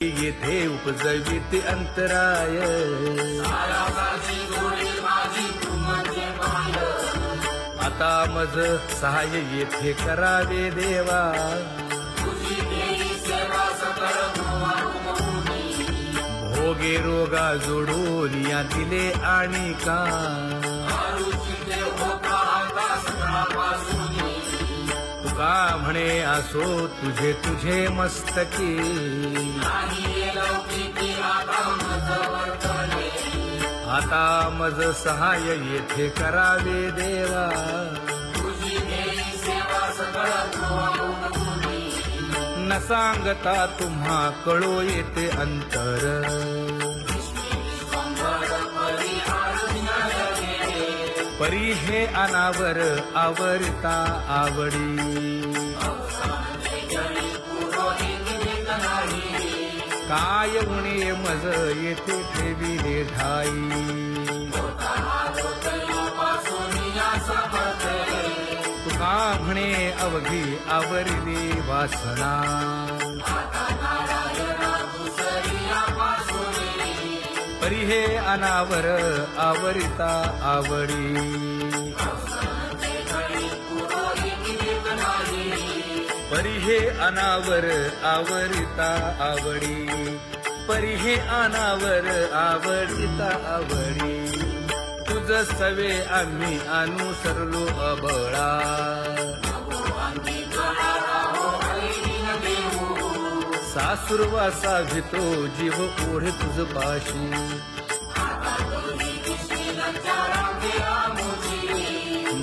येथे उपजविते अंतराय, आता मज सहाय्य येथे करावे देवा. भोगे रोगा जोडून या दिले आणि का, तुका म्हणे असो तुझे तुझे मस्तकी. आता मज सहाय्य येथे करावे देवा. न सांगता तुम्हा कळो येते अंतर, परी हे अनावर आवरता आवडी. काय उणे मज येथे ठेविले ठाई, तुका म्हणे अवघी आवरली वासना. परी हे अनावर आवरिता आवडी, परी हे अनावर आवरिता आवडी, परी हे अनावर आवडिता आवडी. तुझ सवे आम्ही अनुसरलो अबळा, सासुरवासा भितो जीव ओढे तुझ पाशी.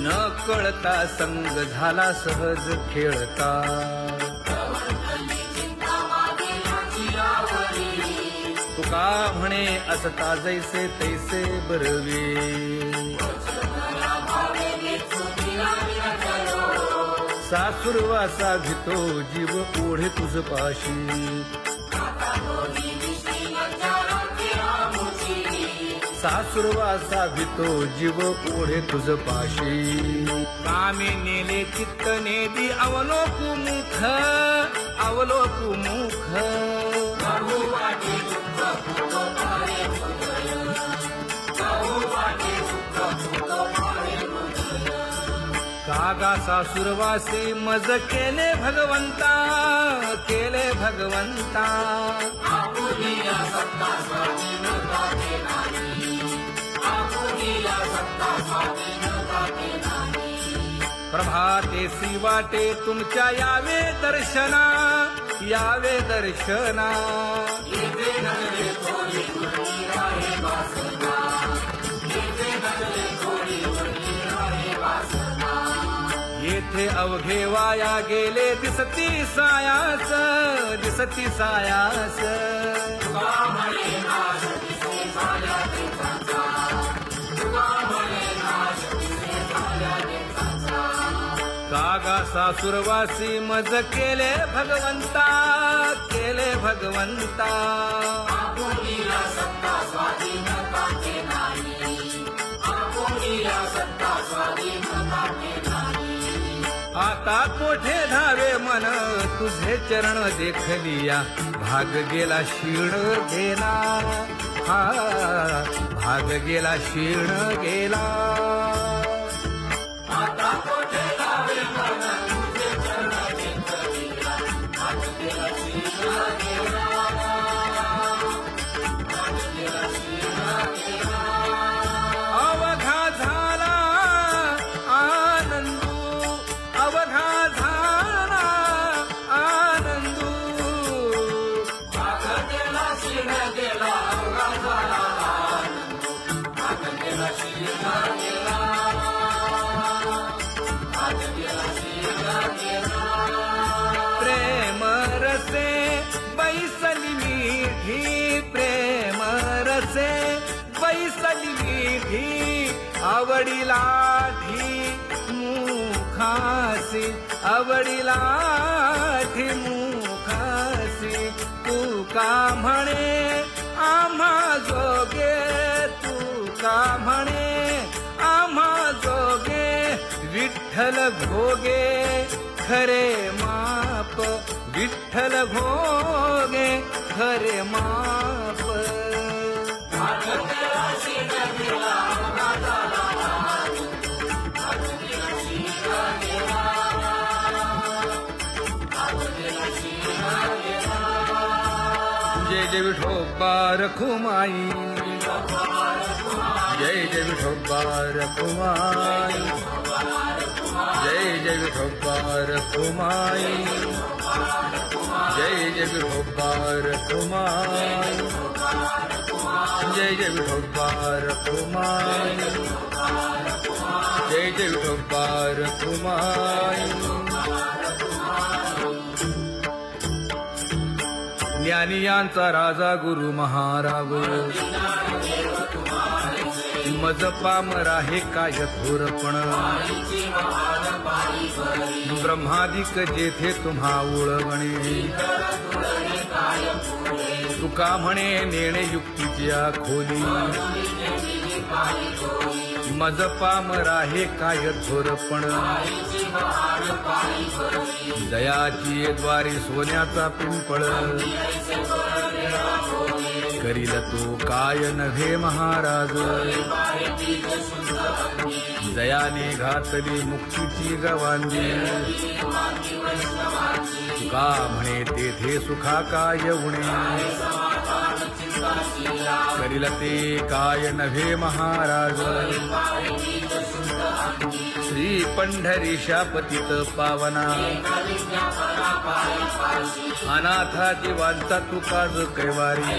न कळता संग झाला सहज खेळता, तुका म्हणे असता जैसे तैसे बरवे. सासुरवासा भितो जीव ओढे तुझ पाशी. सासुरवासा भितो जीव ओढे तुझ पाशी. कामे नेले चित्त नेदी अवलोकु मुख, अवलोकु मुख. कागा सासुरवासी मज केले भगवंता, केले भगवंता. प्रभातेसी वाटे तुमच्या यावे दर्शना, यावे दर्शना. येथे अवघे वाया गेले दिसती सायास, दिसती सायास. कागा सासुरवासी मज केले भगवंता, केले भगवंता. आता कोठे धावे मन तुझे चरण देखलिया. भाग गेला क्षीण गेला, हा भाग गेला क्षीण गेला. आता कोठे धावे मन तुझे चरण देखलिया. भाग गेला क्षीण गेला, भाग गेला क्षीण गेला. अवघा झाला आनंदू, अवघा झाला आनंदू. भाग गेला क्षीण गेला, अवघा झाला आनंदू. भाग गेला क्षीण गेला, भाग गेला क्षीण गेला. प्रेम रसे बैसली मीठी, प्रेम रसे बैसली मीठी. आवडीला ठी मुखासी, आवडीला ठी मुखासी. तू का म्हणे आम्हा जोगे, तू का म्हणे आम्हा जोगे. विठ्ठल भोगे खरे माप, विठ्ठल भोगे खरे माप जय जय विठोबा रखुमाई जय जय विठोबा रखुमाई जय जय विठोबा रखुमाई जय जय विठोबा रखुमाई जय जय विठोबा रखुमाई जय जय विठोबा रखुमाई ज्ञानियांचा राजा गुरु महाराज मज पामरा हे काय थोरपण ब्रह्मादिक जेथे तुम्हा उळवणे तुका म्हणे नेणे युक्तीची खोली मज पामरा हे काय थोरपण दयाची द्वारे सोन्याचा पिंपळ करील तो काय नव्हे महाराज दयाने घातली मुक्तीची गवांगी तुका म्हणे तेथे सुखा काय उणे करील ते काय नव्हे महाराज श्री पंढरीशा पतित पावना अनाथा जीवांचा तुकाज कैवारी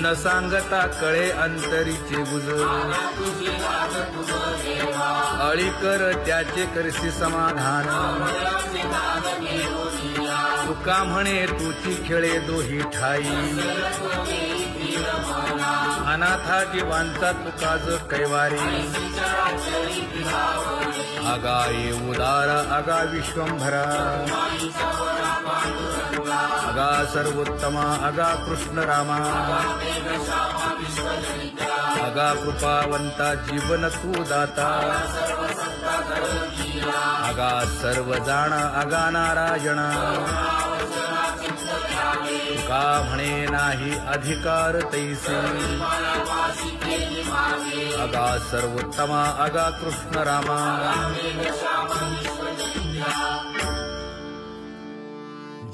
न सांगता कळे अंतरीचे गुज अळी कर त्याचे करशी समाधान तुका म्हणे तुची खेळे दोही ठाई अनाथा जीवांचा तुकाज कैवारी आगा ये उदार आगा विश्वंभरा आगा सर्वोत्तमा आगा कृष्ण रामा आगा कृपावंता जीवन तू दाता आगा सर्व जाणा आगा नारायणा तुका म्हणे नाही अधिकार तैसे आगा सर्वोत्तमा आगा कृष्ण रामा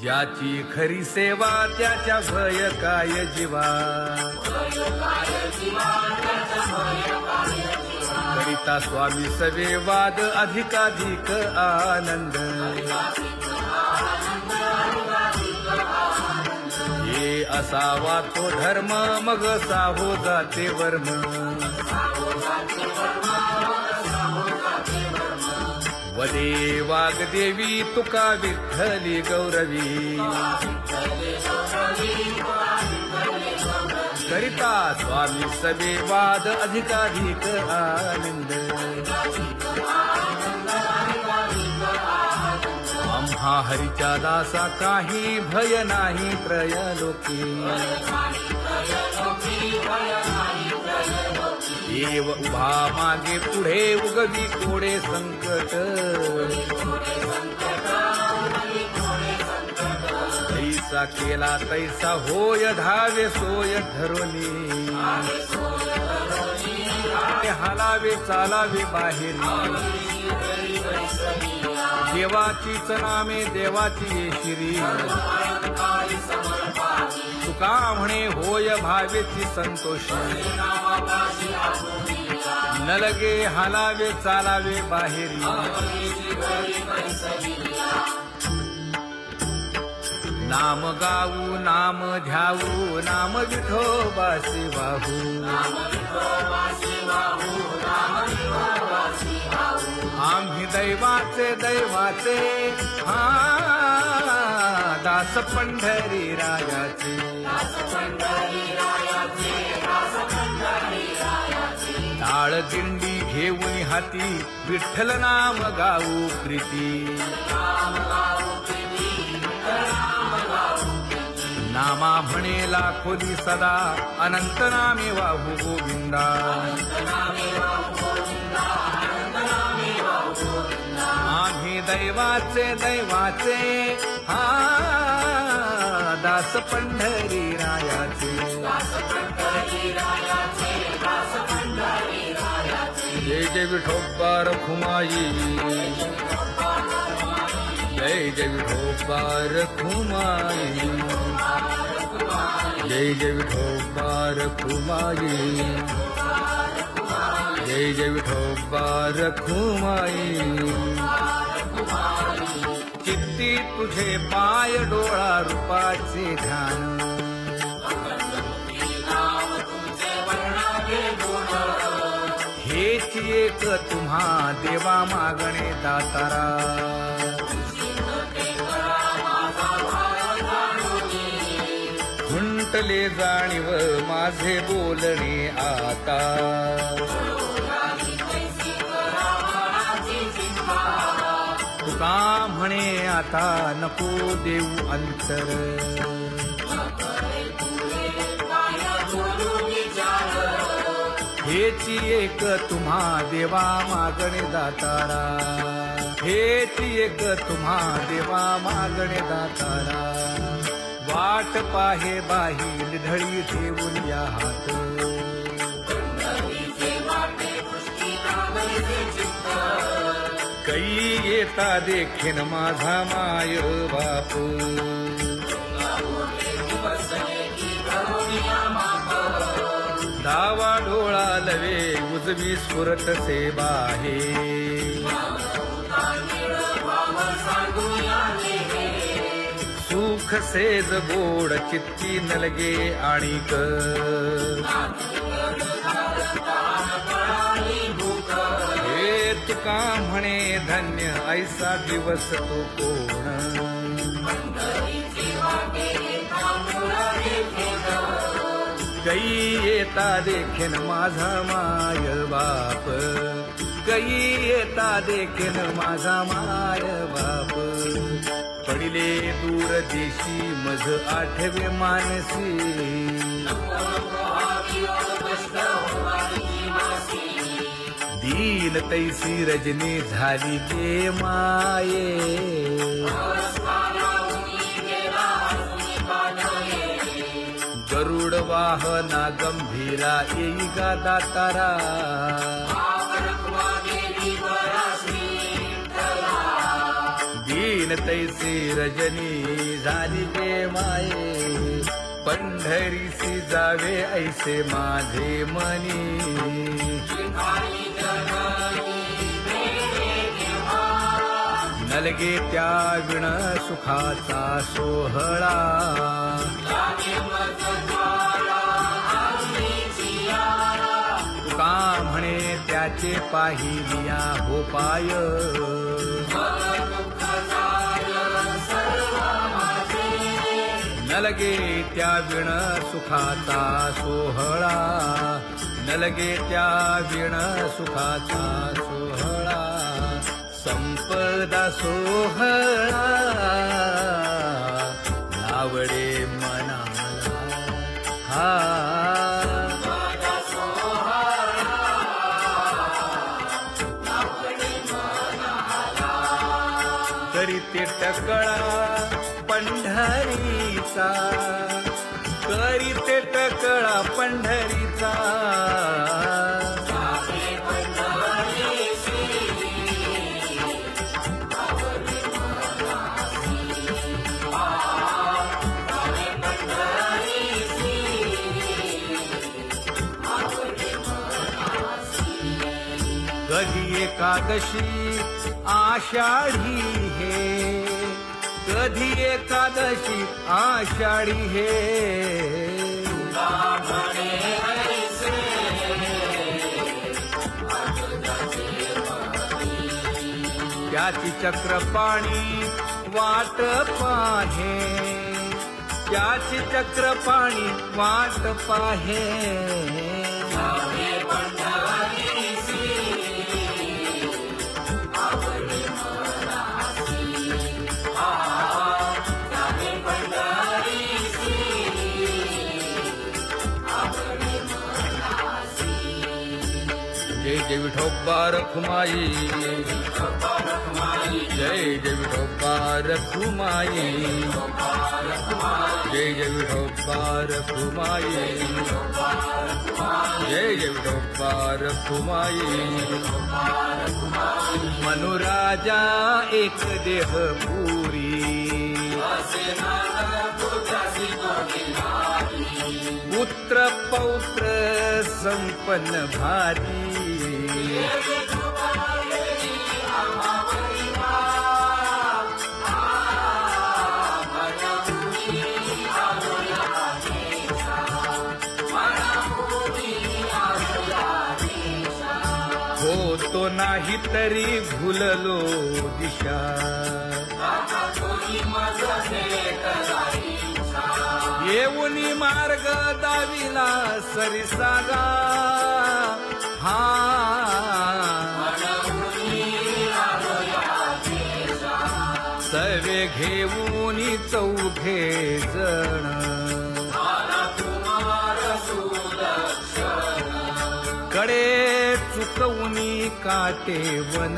ज्याची खरी सेवा त्याच्या भय काय जीवा करिता स्वामी सवे वाद अधिकाधिक आनंद हे असावा तो धर्म मग साहो जाते वर्म वदे वाग्देवी तुका विठ्ठली गौरवी करिता स्वामी सवे वाद अधिकाधिक आनंद आम्हा हरीच्या दासा काही भय नाही त्रयलोकी देव उभा मागे पुढे उगवी कोडे संकट तैसा केला तैसा होय धावे सोय धरोनी हालावे चालावे बाहेर देवाचीच नामे देवाची शिरी तुका म्हणे होय भावेची संतोषी न लगे हालावे चालावे बाहेरी नाम गाऊ नाम ध्याऊ नाम विठोबासी वाहू आम्ही दैवाचे दैवाचे हा दास पंढरी रायाचे टाळ दिंडी घेऊन हाती विठ्ठल नाम गाऊ प्रीती नामा म्हणेला खोली सदा अनंत नामे वाहू गोविंदा आम्ही दैवाचे दैवाचे हा दास पंढरी रायाचे जय जय विठोबा रखुमाई जय जय विठोबा रखुमाई जय जय विठोबा रखुमाई जय जय विठोबा रखुमाई चित्ती तुझे पाय डोळा रूपाचे ध्यान हेच एक तुम्हा देवा मागणे दातारा खुंटले जाणीव माझे बोलणे आता तुका म्हणे आता नको देऊ अंतर हेची एक तुम्हा देवा मागणे दातारा हेची एक तुम्हा देवा मागणे दातारा वाट पाहे बाही ढळी ठेवून या हात कै येता देखीन माझा माय बाप डावा डोळा लवे उजवी स्फुरत से बाहे सुख सेज गोड चित्ती नलगे आणिक हे तुका म्हणे धन्य ऐसा दिवस तो कोण कै येता देखीन माझा माय बाप कै येता देखीन माझा माय बाप पडिले दूर देशी मज आठवे मानसी दीन तैसी रजनी झाली गे माये गरुड वाहना गंभीरा येई गा दातारा दीन तैसी रजनी झाली गे माये पंढरीसी जावे ऐसे माझे मनी नलगे त्या विण सुखाचा सोहळा तुका म्हणे त्याचे पाहिलिया हो पाय नलगे त्या विण सुखाचा सोहळा नलगे त्या विण सुखाचा सोहळा संपदा सोहळा लावडे मनाला हा करीते टकळा पंढरीचा करीते टकळा पंढरीचा कधी एकादशी आषाढी हे कधी एकादशी आषाढी हे त्याची चक्रपाणी वाट पाहे त्याची चक्रपाणी वाट पाहे जय जय विठोबा रखुमाई, जय जय विठोबा रखुमाई, जय जय विठोबा रखुमाई, जय जय विठोबा रखुमाई. मनुराजा एक देह पुरी, पुत्र पौत्र संपन्न भारी. होतो नाही तरी भुललो दिशा, येऊनी मार्ग दाविला सरिसागा. हा सवे घेऊनी चौघे जण, कडे चुकवूनी काटे वन.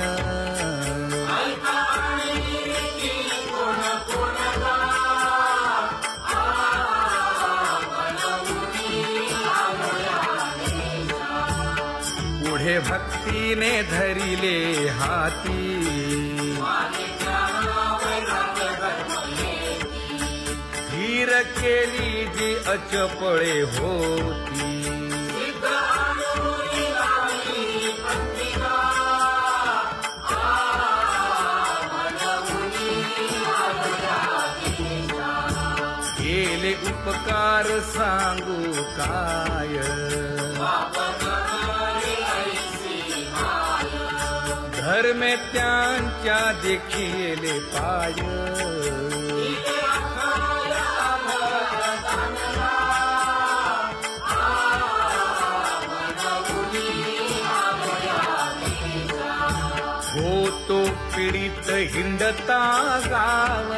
पुढे भक्तीने धरिले हाती, धीर केली जी अचपळे होती. केले उपकार सांगू काय, धर्मे त्यांच्या देखिले पाय. होतो पीडित हिंडता गाव,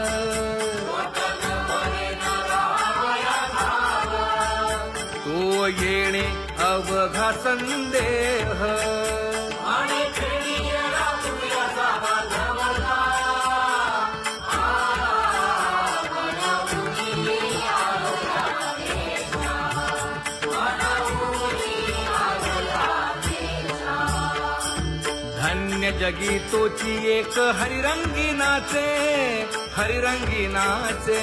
तो येणे अवघा संदेह. धन्य जगी तोची एक हरिरंगी नाचे, हरिरंगी नाचे.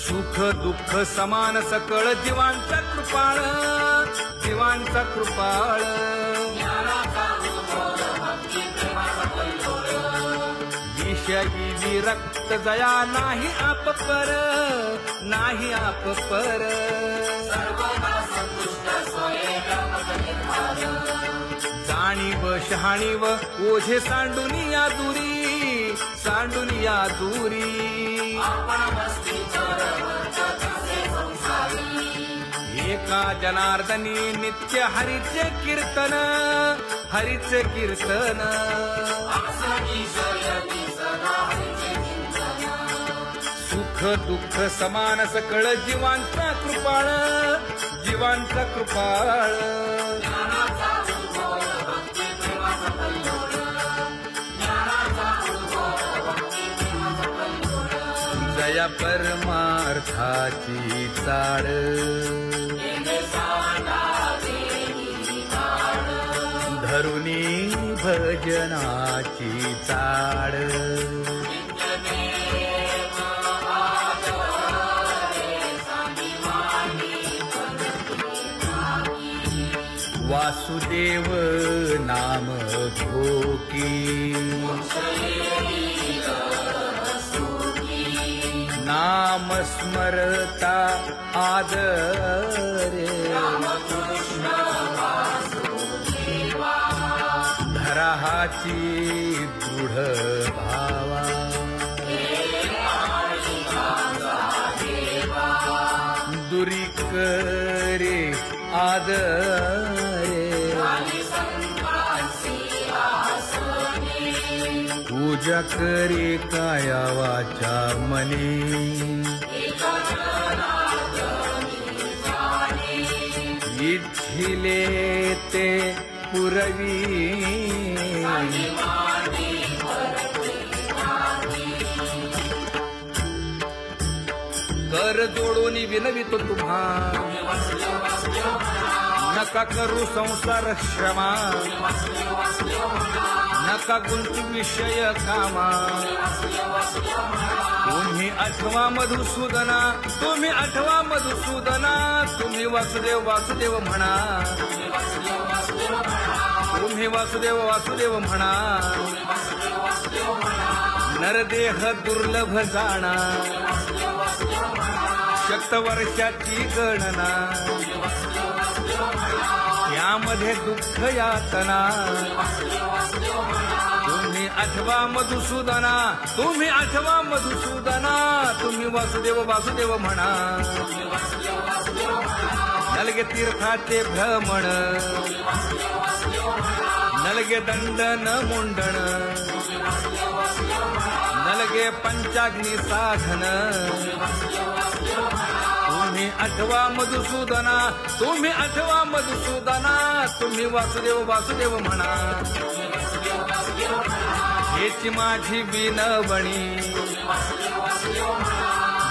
सुख दुःख समान सकळ जीवांचा कृपाळ, जीवांचा कृपाळ. विषयी विरक्त जया नाही आप पर, नाही आप पर. जाणीव शहाणीव ओझे सांडुनिया दुरी, सांडुनिया दुरी. एका जनार्दनी नित्य हरीचे कीर्तन, हरीचे कीर्तन. सुख दुःख समान सकळ जीवांचा कृपाळ, जीवांचा कृपाळ. जया परमार्थाची चाळ, धरुनी भजनाची चाळ. वासुदेव नाम घोकी, नाम स्मरता आदरे. धराहाची दृढ भावा, दुरी करे आदरे. पूजा करे काया वाचा मनी, इच्छिले ते पुरवी कर जोडून विनवितो तुम्हा नका करू संसार श्रमा नका गुंतू विषय कामा तुम्ही आठवा मधुसूदना तुम्ही आठवा मधुसूदना तुम्ही वासुदेव वासुदेव म्हणा तुम्ही वासुदेव वासुदेव म्हणा नरदेह दुर्लभ जाणा शतवर्षाची गणना यामध्ये दुःख यातना तुम्ही आठवा मधुसूदना तुम्ही आठवा मधुसूदना तुम्ही वासुदेव वासुदेव म्हणा नलगे तीर्थाचे भ्रमण नलगे दंडन मुंडण नलगे पंचाग्नी साधन तुम्ही आठवा मधुसूदना तुम्ही आठवा मधुसूदना तुम्ही वासुदेव वासुदेव म्हणा हेची माझी विनवणी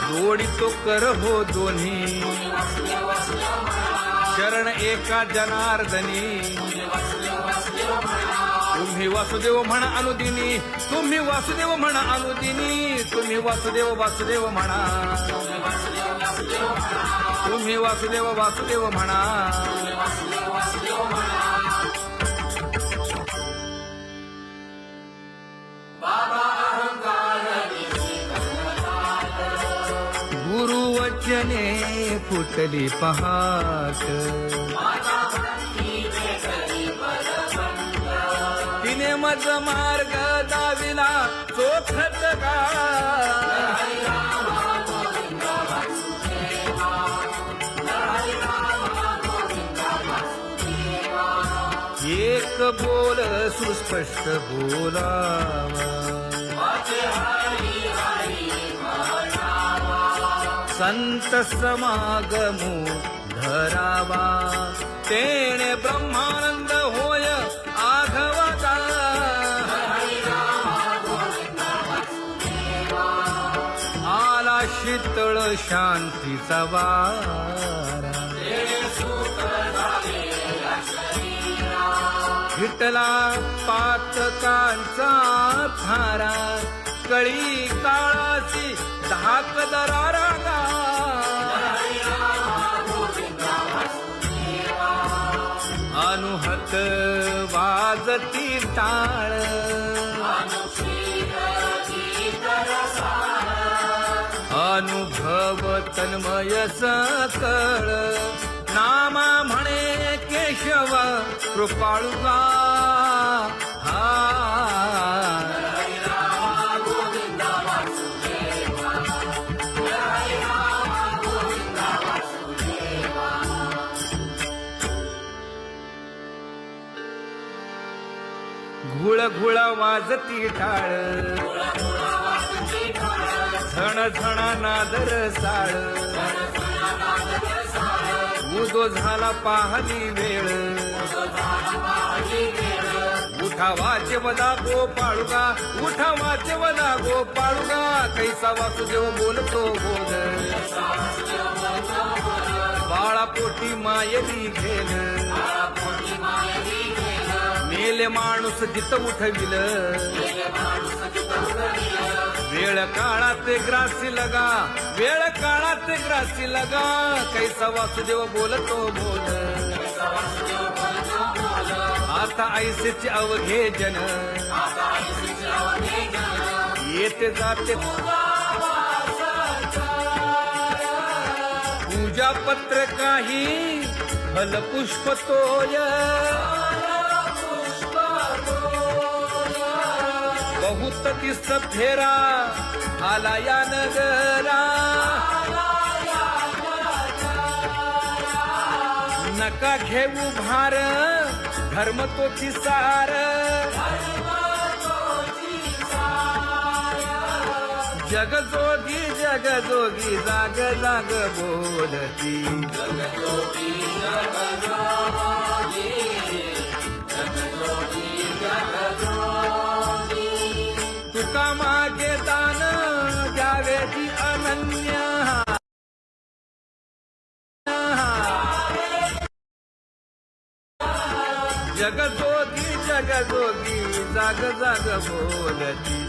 जोडितो कर हो दोन्ही शरण एका जनार्दनी तुम्ही वासुदेव म्हणा अनुदिनी तुम्ही वासुदेव म्हणा अनुदिनी तुम्ही वासुदेव वासुदेव म्हणा तुम्ही वासुदेव वासुदेव म्हणा गुरुवचने फुटली पहाट तिने मज मार्ग दाविला चोखत का एक बोल सुस्पष्ट बोलावा संत समागमो धरावा तेणे ब्रह्मानंद होय आघवता आला शीतळ शांतीचा वारा विठला पातकांचा थारा कळी काळाची धाक दरारा अनुहत वाजती टाळ अनुभव तन्मय सकळ नामा म्हणे केशव कृपाळुगा घुळ घुळ वाजती टाळ झण झण नादर साळ उदो झाला पाहली वेळ उठा वाचे वदा गोपाळुगा उठा वाचे वदा गोपाळुगा कैसा वासुदेव बोलतो बोल बाळा पोटी मायली घेल मेले माणूस जित उठविल वेळ काळात ग्रासी लगा वेळ काळात ग्रासी लगा कैसा वासुदेव बोलतो बोल आता ऐसेचे अवघे जन येते जाते पूजा पत्र काही फलपुष्प तोय बहुत तिस फेरा आला या नगरा नका घेऊ भार धर्म तो सार जगजोगी जग जोगी जाग जाग बोलती तुका मागे दान द्यावेची अनन्य जग जोगी जाग जाग बोलती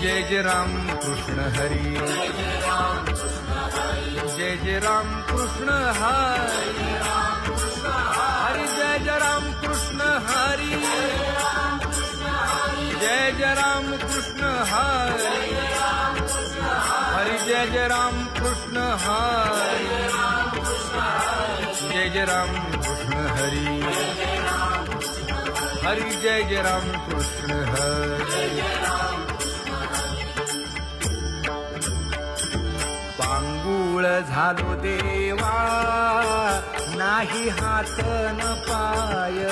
जय जय राम कृष्ण हरी जय जय राम कृष्ण हरी हरी जय जय राम कृष्ण हरी जय जय राम कृष्ण हरी हरी जय जय राम कृष्ण हरी जय जय राम कृष्ण हरी हरी जय जय राम कृष्ण हरी पांगुळ झालो देवा नाही हात न पाय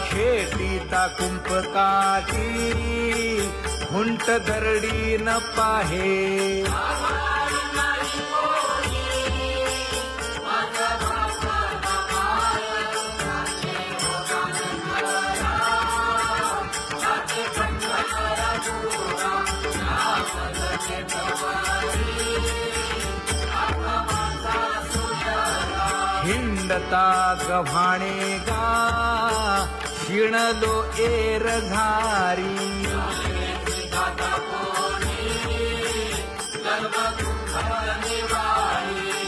शेतीता कुंपकाठी हुंट दरडी न पाहे हिंडता गव्हाणे गा शिणलो एर घारी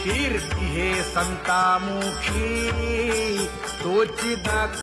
कीर्ती हे संतामुखी तोची दाख